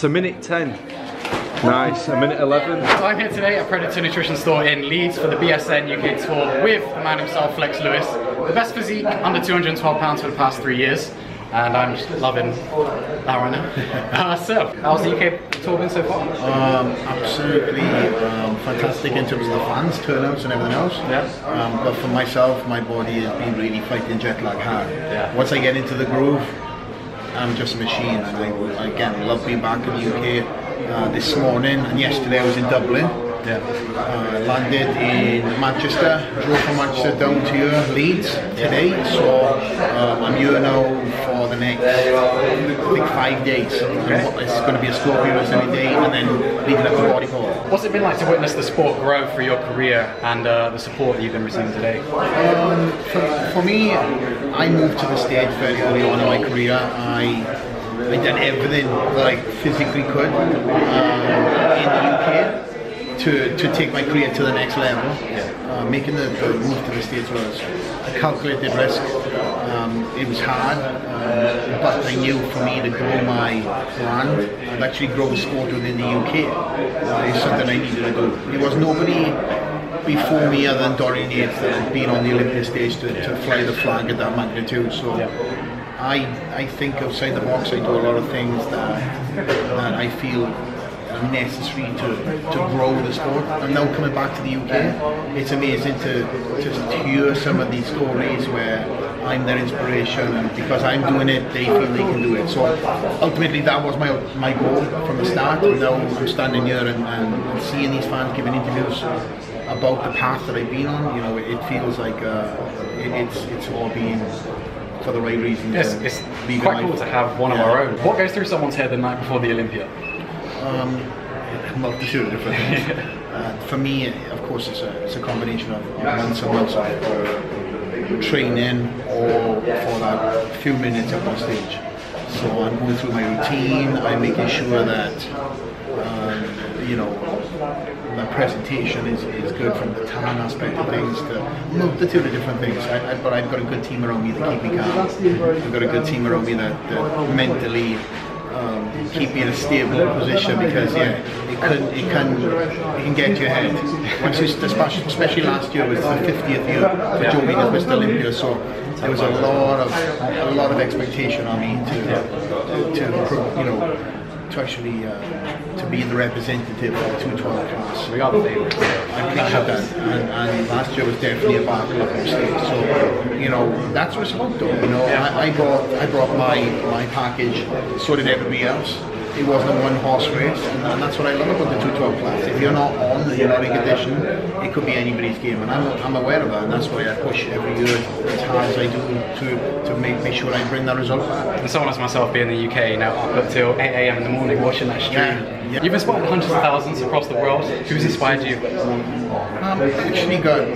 That's a minute 10. Nice, a minute 11. So I'm here today at Predator Nutrition Store in Leeds for the BSN UK tour with the man himself, Flex Lewis. The best physique, under 212 pounds for the past 3 years. And I'm just loving that right now. So, how's the UK tour been so far? Absolutely fantastic in terms of the fans, turnouts and everything else. Yeah. But for myself, my body has been really fighting jet lag hard. Yeah. Once I get into the groove, I'm just a machine. And I again love being back in the UK. This morning and yesterday I was in Dublin. Yeah. Landed in Manchester, drove from Manchester down to here, Leeds today, so I'm here now for the next, I think 5 days. Okay. It's going to be a slow period every day and then leading up to bodybuilding. What's it been like to witness the sport grow through your career and the support that you've been receiving today? For me, I moved to the States very early on in my career. I did everything that I physically could in the UK to take my career to the next level. Making the move to the States was a calculated risk. It was hard, but I knew for me to grow my brand and actually grow the sport within the UK is something I needed to do. There was nobody before me other than Dorian Yates that had been on the Olympia stage to fly the flag at that magnitude. So I think outside the box. I do a lot of things that I feel are necessary to grow the sport. And now coming back to the UK, it's amazing to hear some of these stories where I'm their inspiration, and because I'm doing it, they feel they can do it. So ultimately that was my goal from the start. And now I'm standing here and seeing these fans giving interviews about the path that I've been on. You know, it feels like it's all been for the right reasons. Yes, it's quite cool to have one of our own. What goes through someone's head the night before the Olympia? A multitude of different things. For me, of course, it's a combination of months and months of training or for that few minutes up on stage. So I'm going through my routine. I'm making sure that you know, my presentation is good from the tan aspect of things to a multitude of different things. But I've got a good team around me that keep me calm. I've got a good team around me that mentally keep me in a stable position, because it can get your head. Once especially last year was the 50th year for Joe being as Mr. Olympia, so there was a lot of expectation on me to actually to be the representative of the 212 class. We are the favourites. I appreciate that, and last year was definitely a battle up on stage. So you know, that's what's about though. You know, I brought my package, so did everybody else. It wasn't a one-horse race, and that's what I love about the 212 class. If you're not on, and you're not in condition, it could be anybody's game, and I'm aware of that, and that's why I push every year as hard as I do to make sure I bring that result back. And someone as myself being in the UK, you know, up until 8 AM in the morning watching that stream. Yeah. You've inspired hundreds of thousands across the world. Who's inspired you? Actually got,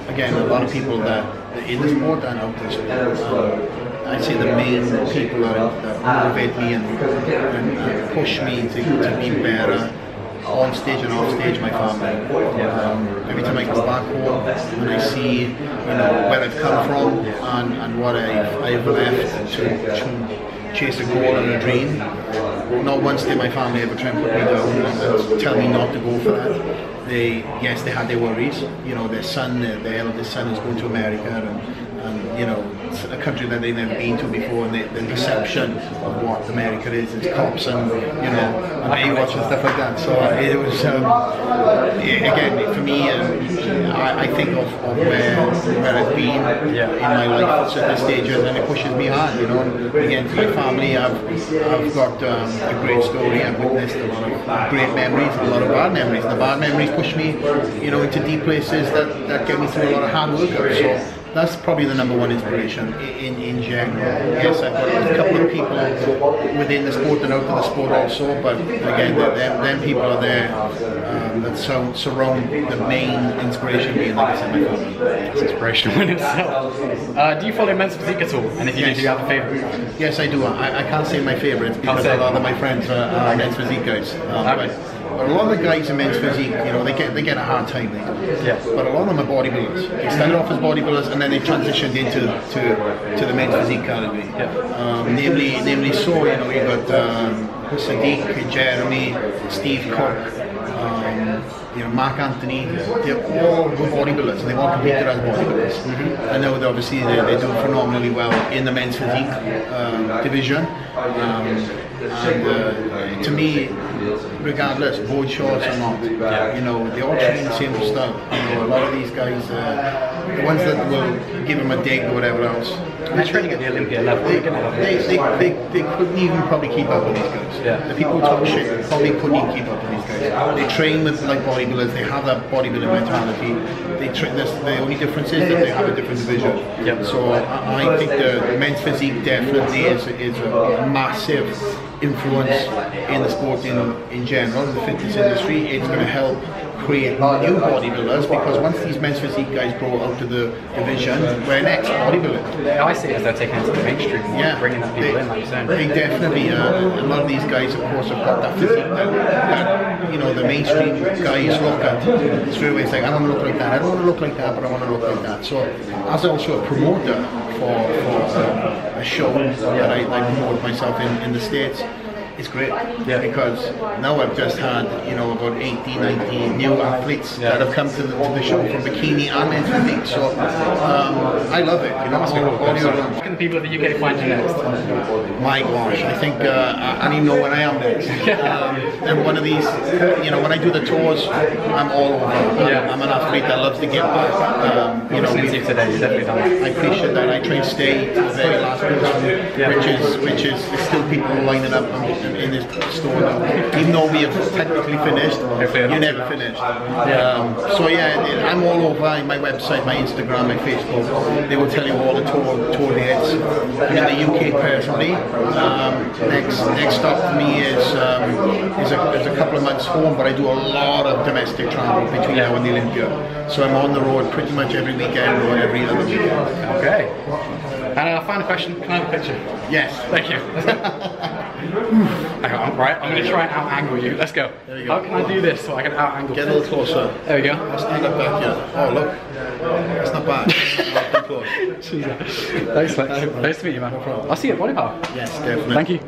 again, a lot of people that in the sport and out the sport. I'd say the main people that motivate me and push me to be better on stage and off stage, my family. Every time I go back home and I see, you know, where I've come from and what I've left to chase a goal and a dream. Not once did my family ever try and put me down and tell me not to go for that. They had their worries. You know, their eldest son is going to America, and you know, it's a country that they've never been to before, and the perception of what America is cops and, you know, and Baywatch and stuff like that. So it was again for me. I think of where I've been in my life at certain stages, and it pushes me hard. You know, and again for my family, I've got a great story. I've witnessed a lot of great memories, a lot of bad memories. The bad memories push me, you know, into deep places that get me through a lot of hard work. So that's probably the number one inspiration in general. Yes, I've got a couple of people within the sport and out of the sport also, but again, them people are there that surround the main inspiration being, like I said, my family. That's inspirational in itself. Do you follow men's physique at all? And if you do you have a favourite? Yes, I do. I can't say my favourites because a lot of my friends are men's physique guys. But a lot of the guys in men's physique, you know, they get a hard time. Yeah. But a lot of them are bodybuilders. They started off as bodybuilders and then they transitioned into to the men's physique category. Yeah. Namely, so you know, you got Sadiq, Jeremy, Steve Cook. You know, Mark Anthony, they're all bodybuilders and they've all competed as bodybuilders. I know that obviously they do phenomenally well in the men's physique division. And to me, regardless, board shorts or not, you know, they all train the same stuff. You know, a lot of these guys, the ones that will give them a dig or whatever else, they're training at the Olympia level. They couldn't even probably keep up with these guys. Yeah. The people who talk shit probably couldn't even keep up with these guys. They train with like bodybuilders. They have that bodybuilding mentality. They train. The only difference is that they have a different division. Yep. So I think the men's physique definitely is a massive influence in the sport in general, in the fitness industry. It's going to help create new bodybuilders because once these men's physique guys grow out to the division, we're next bodybuilding. I see it as they're taking it to the mainstream, bringing that people in, like you're saying. They definitely, a lot of these guys, of course, have got that physique that you know, the mainstream guys look at straight away. It's like, I don't want to look like that, I don't want to look like that, but I want to look like that. So, as also a promoter for a show that I promote myself in the States, it's great because now I've just had, you know, about 80, 90 new athletes that have come to the show from bikini and men's physique. So I love it. You know, all year long. How can the people of the UK find you next? My gosh, I think I don't even know when I am next. And one of these, you know, when I do the tours, I'm all over. I'm an athlete that loves to give back. You know, listening to you today, you've definitely done that. I appreciate that. I try to stay to the very last person, which is there's still people lining up in this store now. Even though we have technically finished, you never finished. So yeah, I'm all over my website, my Instagram, my Facebook. They will tell you all the tour dates. I'm in the UK personally. Next stop for me is a couple of months home, but I do a lot of domestic travel between now and the Olympia. So I'm on the road pretty much every weekend or every other weekend. Okay. And final question, can I have a picture? Yes. Thank you. Right, I'm going to try and out-angle you. Let's go. There you go. How can I do this so I can out-angle? Get a little closer. There we go. I'll stand up back here. Oh look, that's not bad. Thanks, mate. Nice to meet you, man. No problem. I'll see you at Body Power. Yes, definitely. Thank you.